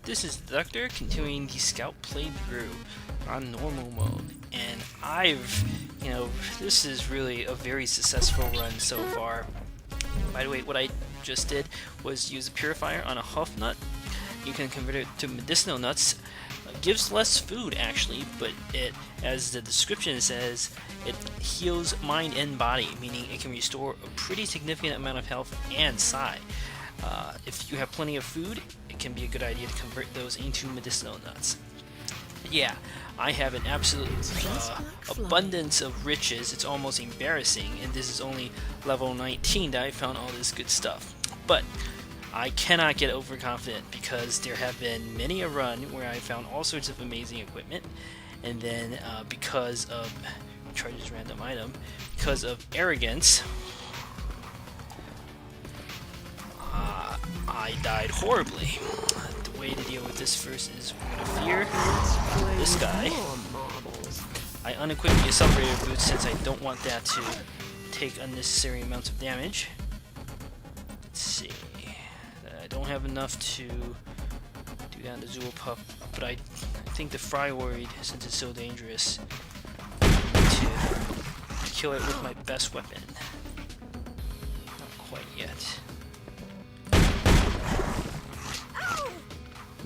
This is Deducter continuing the Scout playthrough on normal mode, and this is really a very successful run so far. By the way, what I just did was use a purifier on a huff nut. You can convert it to medicinal nuts. Gives less food actually, but it, as the description says, it heals mind and body, meaning it can restore a pretty significant amount of health and psi. If you have plenty of food, it can be a good idea to convert those into medicinal nuts. Yeah, I have an absolute abundance of riches. It's almost embarrassing, and this is only level 19 that I found all this good stuff. But I cannot get overconfident because there have been many a run where I found all sorts of amazing equipment, and then because of charges random item, because of arrogance, I died horribly. The way to deal with this first is we're gonna fear this guy. I unequipped the accelerator boots since I don't want that to take unnecessary amounts of damage. Let's see. I don't have enough to do that in the Zool Pup, but I think the Fryoid, since it's so dangerous, I need to kill it with my best weapon. Not quite yet.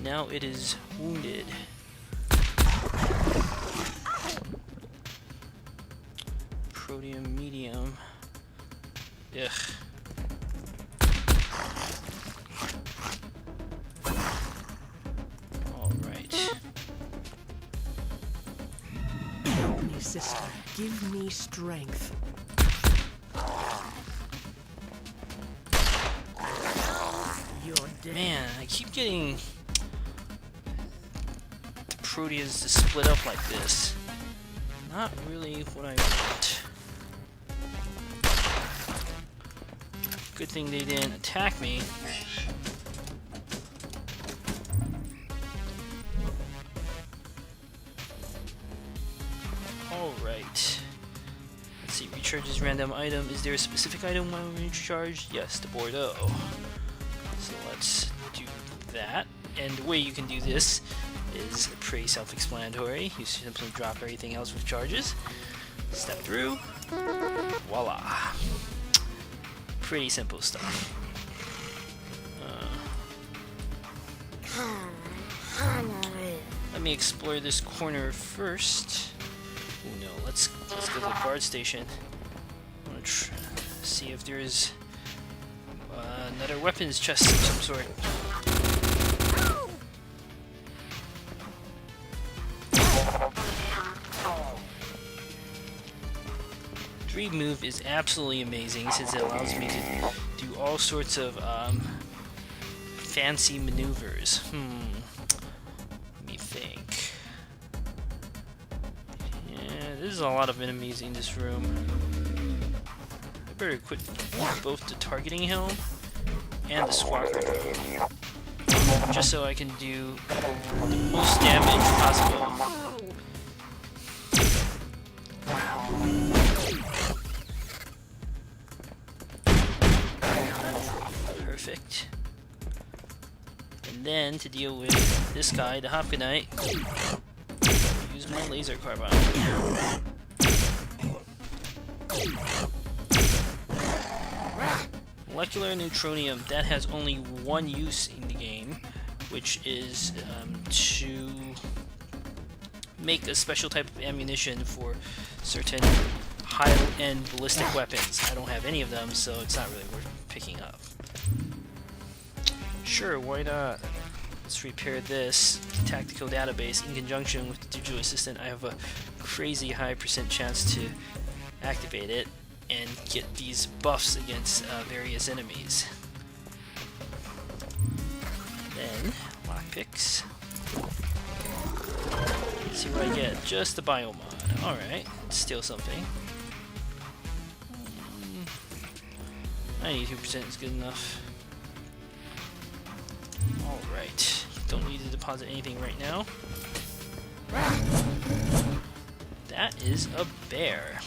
Now it is wounded. Proteum medium. Ugh. Alright. Help me, sister. Give me strength. You're dead. Man, I keep getting Proteus to split up like this. Not really what I want. Good thing they didn't attack me. Alright. Let's see, recharges random item. Is there a specific item I want to recharge? Yes, the Bordeaux. So let's do that. And the way you can do this is pretty self-explanatory. You simply drop everything else with charges, step through, voila. Pretty simple stuff. Let me explore this corner first. Oh no, let's go to the guard station. I want to see if there's another weapons chest of some sort. Dream move is absolutely amazing since it allows me to do all sorts of fancy maneuvers. Let me think. Yeah, there's a lot of enemies in this room. I better equip both the targeting helm and the squawker drone, just so I can do the most damage possible. Perfect. And then to deal with this guy, the Hopkinite, use my laser carbine. Molecular neutronium, that has only one use in the game, which is to make a special type of ammunition for certain high-end ballistic weapons. I don't have any of them, so it's not really worth picking up. Sure, why not? Let's repair this tactical database in conjunction with the digital assistant. I have a crazy high % chance to activate it and get these buffs against various enemies. Then, lockpicks. Let's see what I get. Just the biomod. Alright, steal something. 92% is good enough. Alright, don't need to deposit anything right now. That is a bear.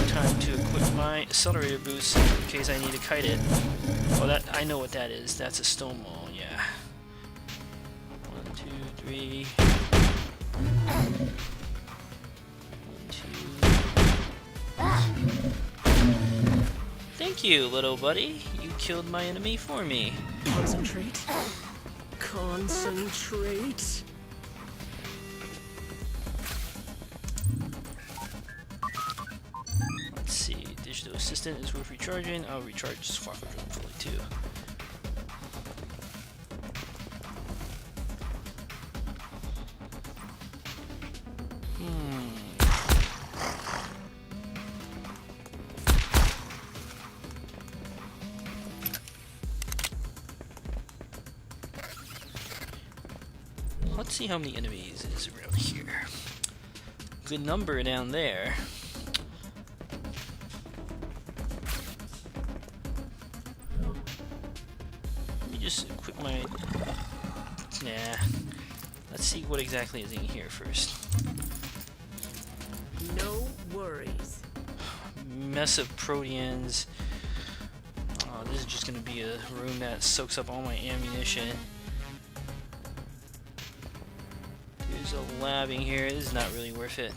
Time to equip my accelerator boost in case I need to kite it. Oh, that I know what that is. That's a stone wall, yeah. Thank you, little buddy. You killed my enemy for me. Concentrate. Concentrate. Let's see. Digital assistant is worth recharging. I'll recharge Squawker Drone fully too. Let's see how many enemies is around here. Good number down there. Let me just equip my... Nah. Let's see what exactly is in here first. No worries. Mess of proteans. Oh, this is just gonna be a room that soaks up all my ammunition. There's a lab in here. This is not really worth it.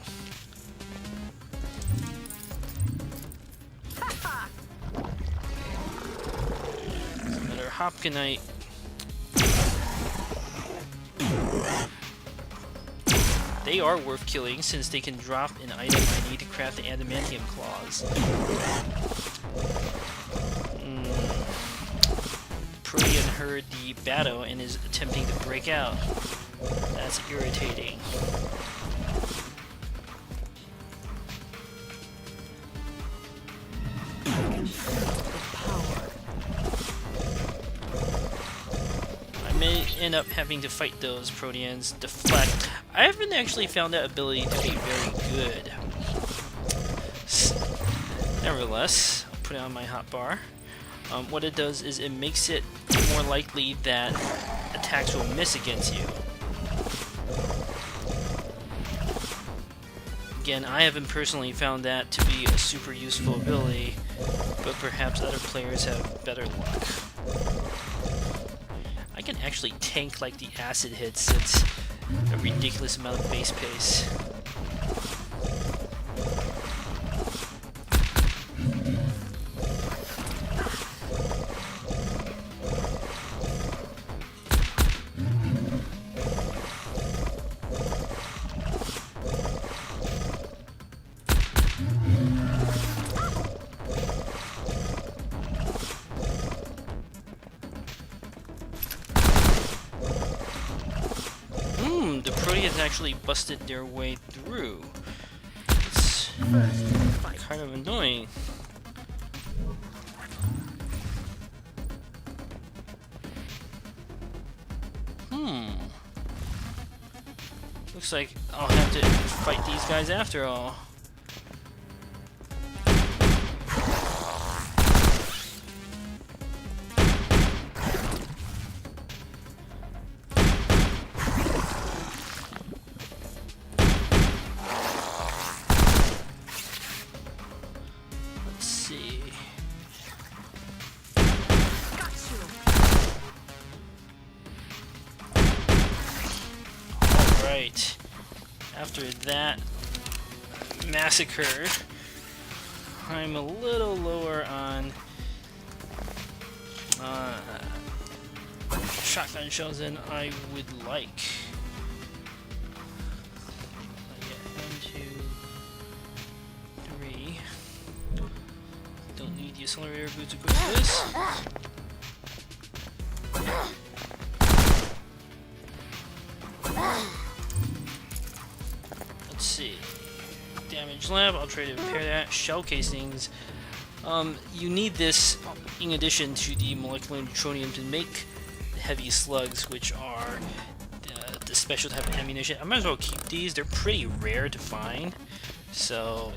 Another Hopkinite. They are worth killing since they can drop an item I need to craft the adamantium claws. Protean heard the battle and is attempting to break out. That's irritating. I may end up having to fight those Proteans. Deflect. I haven't actually found that ability to be very good. Nevertheless, I'll put it on my hotbar. What it does is it makes it more likely that attacks will miss against you. Again, I haven't personally found that to be a super useful ability, but perhaps other players have better luck. I can actually tank like the acid hits. It's a ridiculous amount of base pace. The Proteans actually busted their way through. It's kind of annoying. Looks like I'll have to fight these guys after all. Right. After that massacre, I'm a little lower on shotgun shells than I would like. I get 1, 2, 3. Don't need the accelerator boots to go to this. Let's see. Damage lab, I'll try to repair that. Shell casings. You need this in addition to the molecular neutronium to make the heavy slugs, which are the special type of ammunition. I might as well keep these. They're pretty rare to find. So,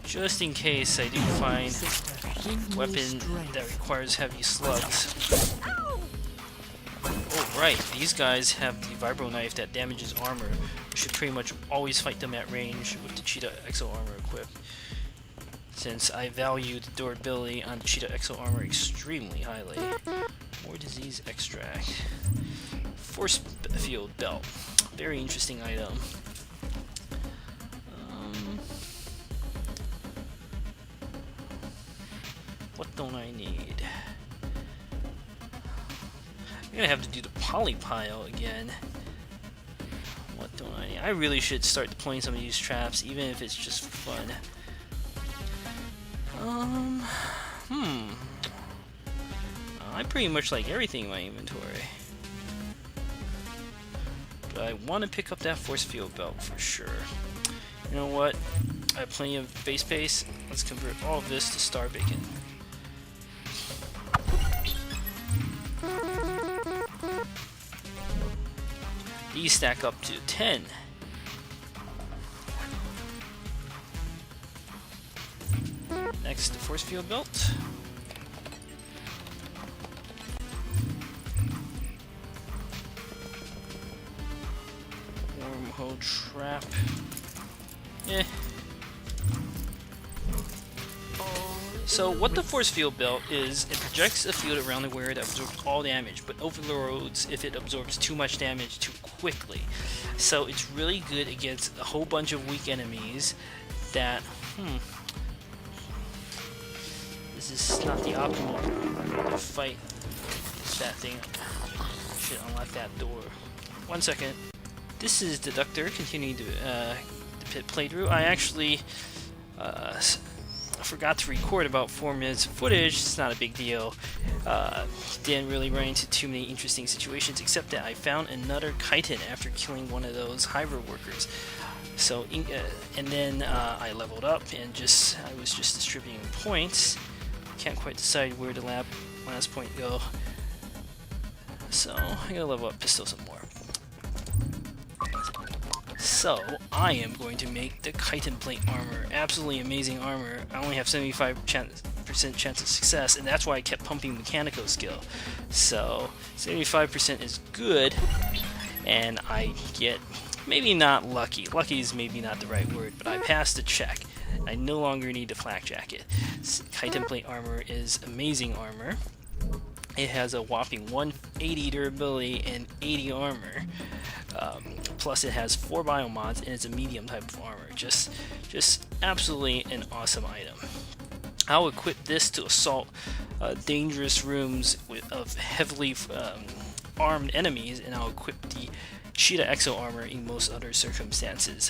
just in case I do find a weapon that requires heavy slugs. Oh, right. These guys have the vibro knife that damages armor. You should pretty much always fight them at range with the Cheetah Exo armor equipped, since I value the durability on the Cheetah Exo armor extremely highly. More disease extract. Force field belt. very interesting item. What don't I need? I'm gonna have to do the poly pile again. What don't I need? I really should start deploying some of these traps, even if it's just for fun. I pretty much like everything in my inventory. But I want to pick up that force field belt for sure. You know what? I have plenty of base space. Let's convert all of this to star bacon. These stack up to 10. Next, the force field belt. Wormhole trap. Eh. So what the force field belt is, it projects a field around the wearer that absorbs all damage, but overloads if it absorbs too much damage too quickly. So it's really good against a whole bunch of weak enemies that, this is not the optimal way to fight that thing. Should unlock that door. 1 second. This is Deducter, continuing the pit playthrough. I actually forgot to record about 4 minutes of footage. It's not a big deal. Didn't really run into too many interesting situations, except that I found another chitin after killing one of those hybrid workers. So, and then I leveled up and I was just distributing points. Can't quite decide where the last point go. So I gotta level up pistol some more. So I am going to make the chitin plate armor. Absolutely amazing armor. I only have 75% chance of success, and that's why I kept pumping mechanical skill. So 75% is good, and I get maybe not lucky. Lucky is maybe not the right word, but I passed the check. I no longer need the flak jacket. Chitin plate armor is amazing armor. It has a whopping 180 durability and 80 armor. Plus it has 4 biomods and it's a medium type of armor. Just absolutely an awesome item. I'll equip this to assault dangerous rooms of heavily armed enemies, and I'll equip the Cheetah Exo armor in most other circumstances.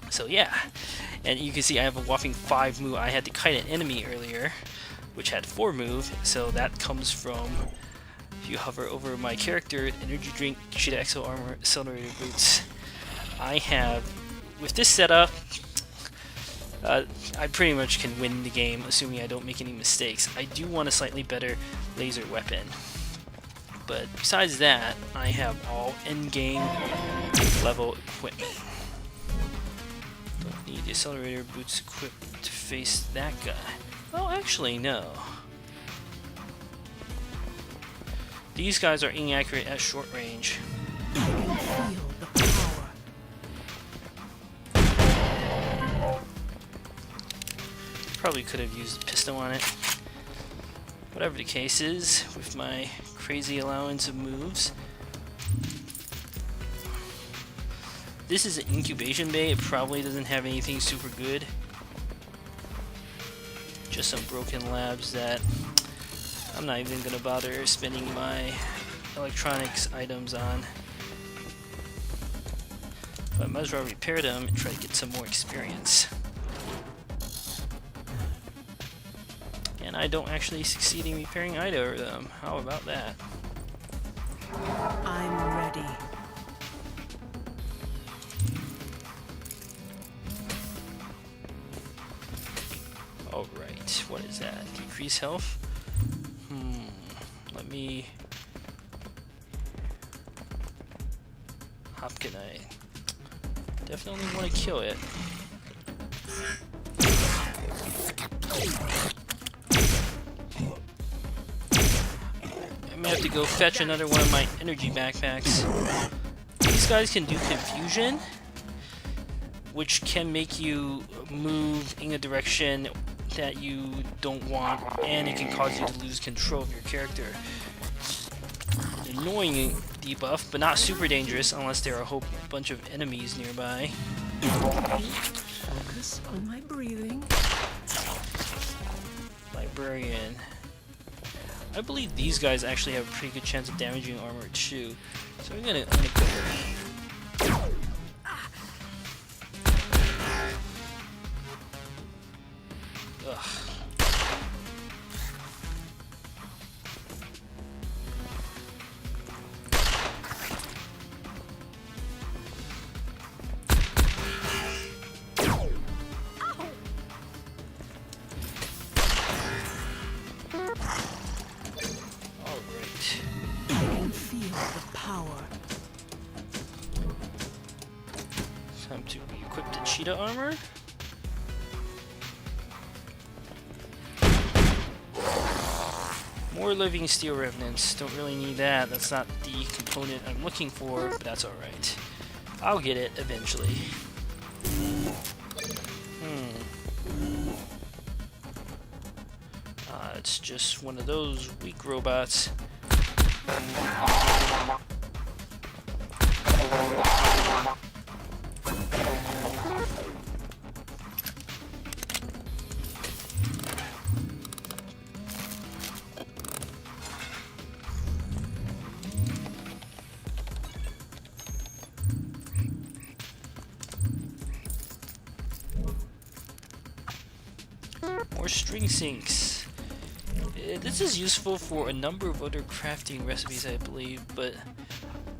So yeah, and you can see I have a whopping 5 move. I had to kite an enemy earlier, which had 4 move, so that comes from, if you hover over my character, energy drink, Cheetah Exo armor, accelerator boots. I have, with this setup, I pretty much can win the game, assuming I don't make any mistakes. I do want a slightly better laser weapon, but besides that, I have all endgame level equipment. Don't need the accelerator boots equipped to face that guy. Well, actually, no. These guys are inaccurate at short range. I can feel the power. Probably could have used a pistol on it. Whatever the case is, with my crazy allowance of moves. This is an incubation bay. It probably doesn't have anything super good. Just some broken labs that I'm not even gonna bother spending my electronics items on. But I might as well repair them and try to get some more experience. And I don't actually succeed in repairing either of them. How about that? I'm ready. Alright, what is that? Decrease health? Let me... Hopkinite. Definitely want to kill it. I may have to go fetch another one of my energy backpacks. These guys can do confusion, which can make you move in a direction that you don't want, and it can cause you to lose control of your character. The annoying debuff, but not super dangerous unless there are a whole bunch of enemies nearby. Focus on my breathing. Librarian. I believe these guys actually have a pretty good chance of damaging armor too. So I'm gonna go here. Ugh. Time to equip the cheetah armor. More living steel revenants. Don't really need that. That's not the component I'm looking for, but that's alright. I'll get it eventually. It's just one of those weak robots. More string sinks. This is useful for a number of other crafting recipes, I believe, but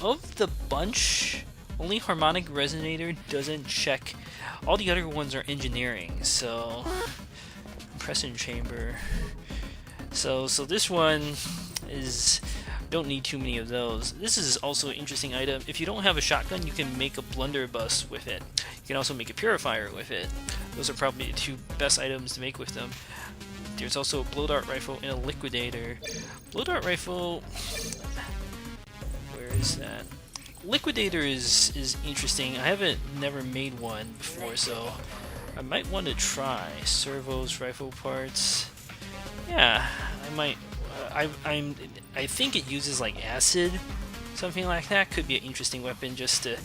of the bunch, only harmonic resonator doesn't check. All the other ones are engineering, so compression chamber. So this one is, don't need too many of those. This is also an interesting item. If you don't have a shotgun, you can make a blunderbuss with it. You can also make a purifier with it. Those are probably the two best items to make with them. There's also a blow dart rifle and a liquidator. Blow dart rifle, where is that? Liquidator is interesting. I haven't never made one before, so I might want to try. Servos, rifle parts. Yeah, I might. I think it uses like acid, something like that. Could be an interesting weapon just to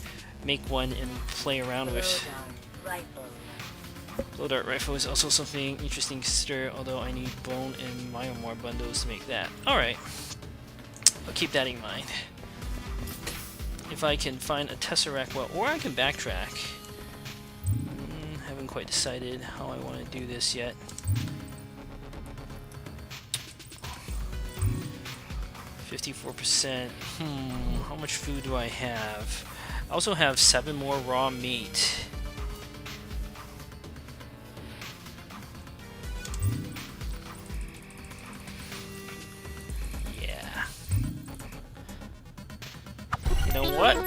make one and play around with. Blow dart rifle is also something interesting to consider, although I need bone and myomore bundles to make that. Alright, I'll keep that in mind. If I can find a tesseract, well, or I can backtrack. Haven't quite decided how I want to do this yet. %. How much food do I have? I also have 7 more raw meat. Yeah. You know what?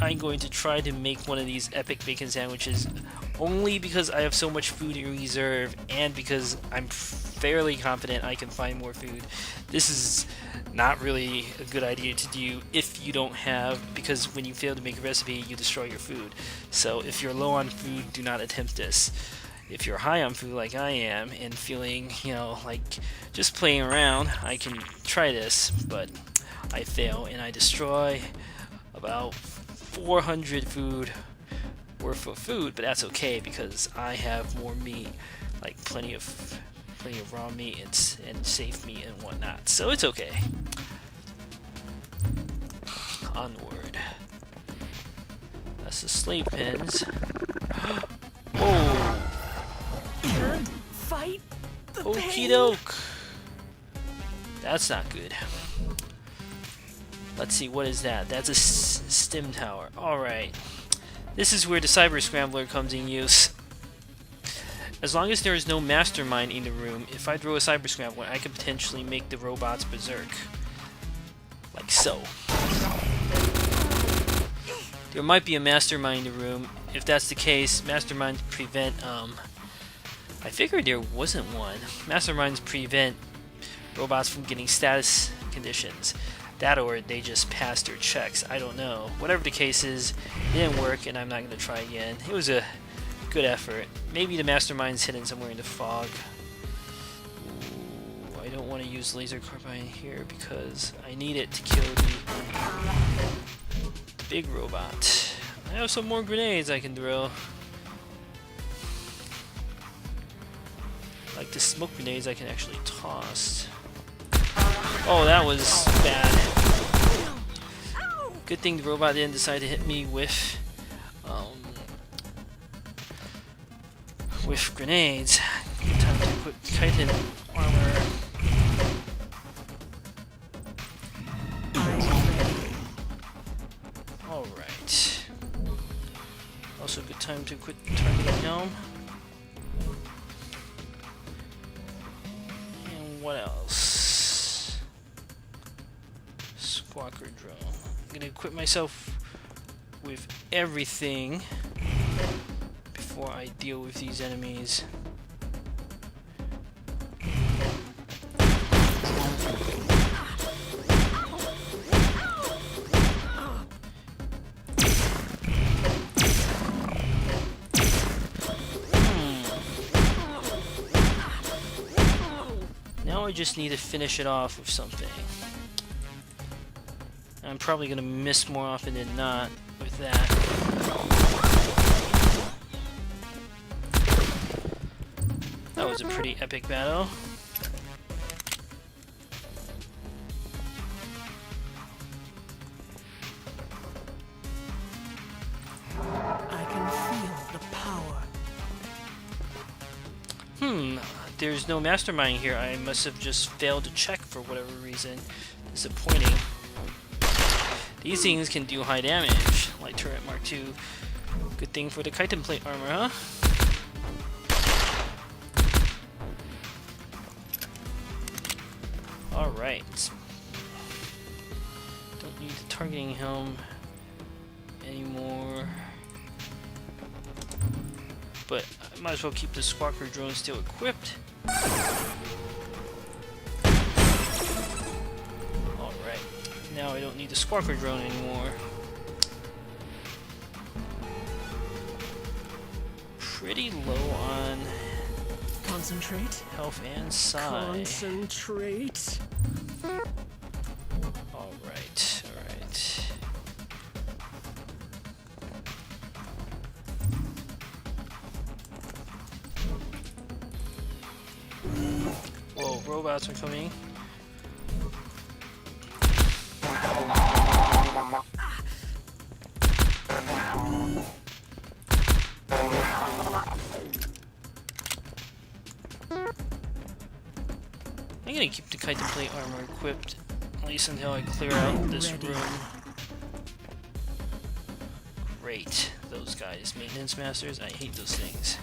I'm going to try to make one of these epic bacon sandwiches only because I have so much food in reserve and because I'm fairly confident I can find more food. This is not really a good idea to do if you don't have, because when you fail to make a recipe, you destroy your food. So if you're low on food, do not attempt this. If you're high on food like I am and feeling, you know, like just playing around, I can try this, but I fail and I destroy about 400 food worth of food, but that's okay because I have more meat, like plenty of raw meat and safe meat and whatnot, so it's okay. Onward. That's the slave pens. Oh! Fight the Okie doke! That's not good. Let's see, what is that? That's a stim tower. Alright. This is where the Cyber Scrambler comes in use. As long as there is no mastermind in the room, if I throw a Cyber Scrambler, I could potentially make the robots berserk. Like so. There might be a mastermind in the room. If that's the case, masterminds prevent, I figured there wasn't one. Masterminds prevent robots from getting status conditions. That or they just passed their checks. I don't know. Whatever the case is, it didn't work and I'm not going to try again. It was a good effort. Maybe the mastermind's hidden somewhere in the fog. Ooh, I don't want to use laser carbine here because I need it to kill the big robot. I have some more grenades I can throw. Like the smoke grenades I can actually toss. Oh, that was bad. Good thing the robot didn't decide to hit me with grenades. Time to equip Titan armor. Alright. Also good time to quit targeting helm. And what else? Squawker drone. I'm gonna equip myself with everything before I deal with these enemies. Now I just need to finish it off with something. I'm probably gonna miss more often than not with that. That was a pretty epic battle. I can feel the power. There's no mastermind here. I must have just failed to check for whatever reason. Disappointing. These things can do high damage. Light turret Mark II. Good thing for the chitin plate armor, huh? Alright. Don't need the targeting helm anymore. But I might as well keep the Squawker drone still equipped. Alright. Now I don't need the Squawker drone anymore. Pretty low on Concentrate. health and psi. Concentrate. Alright, alright. Whoa, robots are coming. I'm gonna keep the chitin plate armor equipped, at least until I clear out this room. Great, those guys, maintenance masters, I hate those things.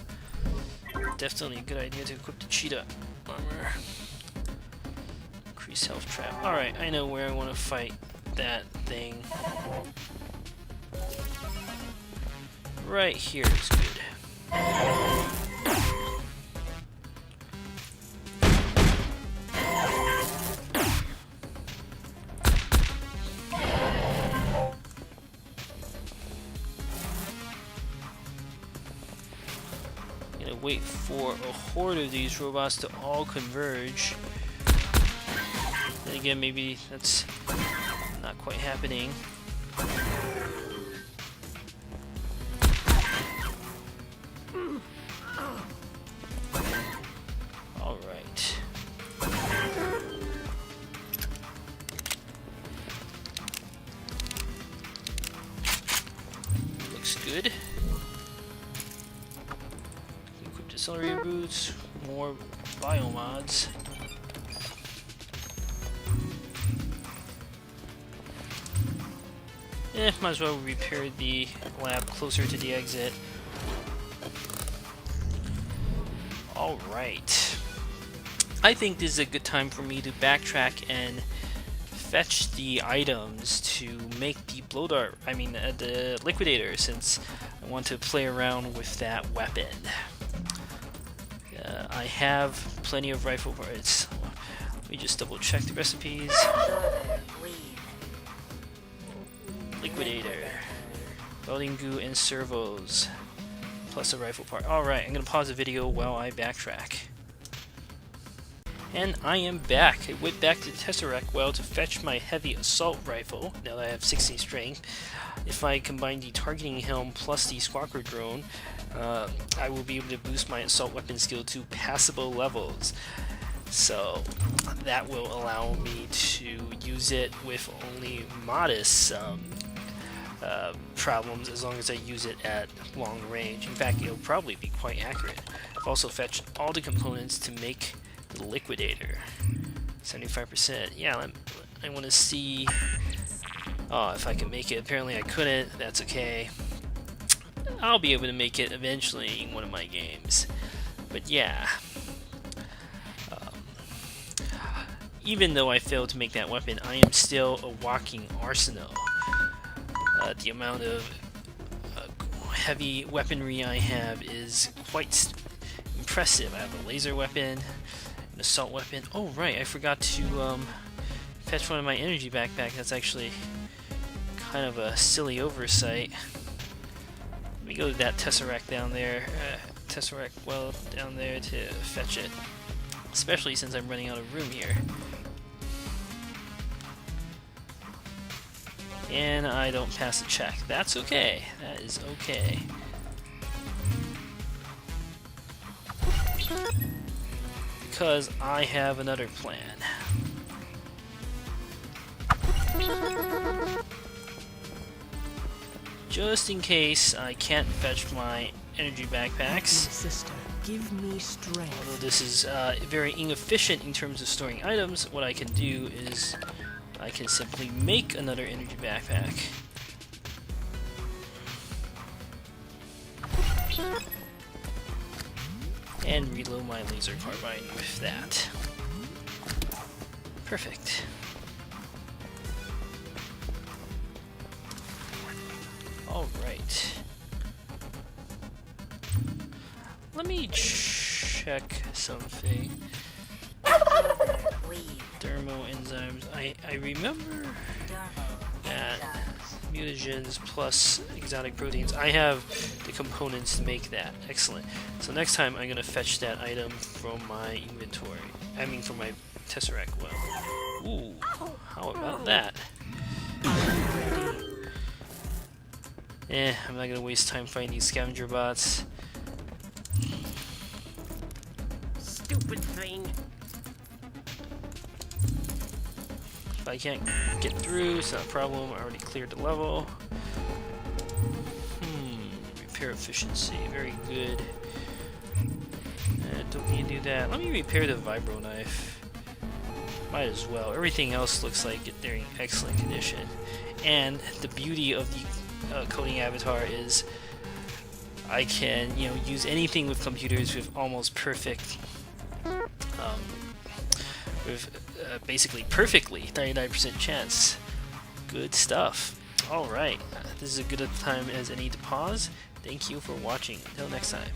Definitely a good idea to equip the cheetah armor. Increase health trap. Alright, I know where I want to fight that thing. Right here is good. Wait for a horde of these robots to all converge. Then again, maybe that's not quite happening. Alright. Looks good. Accelerator boots, more biomods. Might as well repair the lab closer to the exit. Alright. I think this is a good time for me to backtrack and fetch the items to make the blow dart, the liquidator, since I want to play around with that weapon. I have plenty of rifle parts. Let me just double check the recipes. Liquidator, welding goo, and servos, plus a rifle part. Alright, I'm gonna pause the video while I backtrack. And I am back. I went back to Tesseract Well to fetch my heavy assault rifle, now that I have 60 strength. If I combine the targeting helm plus the squawker drone, I will be able to boost my assault weapon skill to passable levels. So that will allow me to use it with only modest problems, as long as I use it at long range. In fact, it'll probably be quite accurate. I've also fetched all the components to make the liquidator. 75%. Yeah, I want to see if I can make it. Apparently I couldn't. That's okay. I'll be able to make it eventually in one of my games. But yeah. Even though I failed to make that weapon, I am still a walking arsenal. The amount of heavy weaponry I have is quite impressive. I have a laser weapon, an assault weapon. Oh right, I forgot to fetch one of my energy backpack. That's actually kind of a silly oversight. Let me go to that Tesseract down there, Tesseract Well down there to fetch it. Especially since I'm running out of room here. And I don't pass the check. That's okay. That is okay. Because I have another plan. Just in case I can't fetch my energy backpacks. Sister, give me strength. Although this is very inefficient in terms of storing items, what I can do is I can simply make another energy backpack. And reload my laser carbine with that. Perfect. Alright. Let me check something. Thermo enzymes. I remember that mutagens plus exotic proteins. I have the components to make that. Excellent. So next time I'm gonna fetch that item from my inventory. I mean from my Tesseract Well. Ooh, how about that? I'm not gonna waste time fighting these scavenger bots. Stupid thing. If I can't get through, it's not a problem. I already cleared the level. Repair efficiency, very good. Don't need to do that. Let me repair the vibro knife. Might as well. Everything else looks like they're in excellent condition. And the beauty of the coding avatar is I can, use anything with computers with almost perfect, basically perfectly 99% chance. Good stuff. Alright, this is as good a time as any to pause. Thank you for watching. Until next time.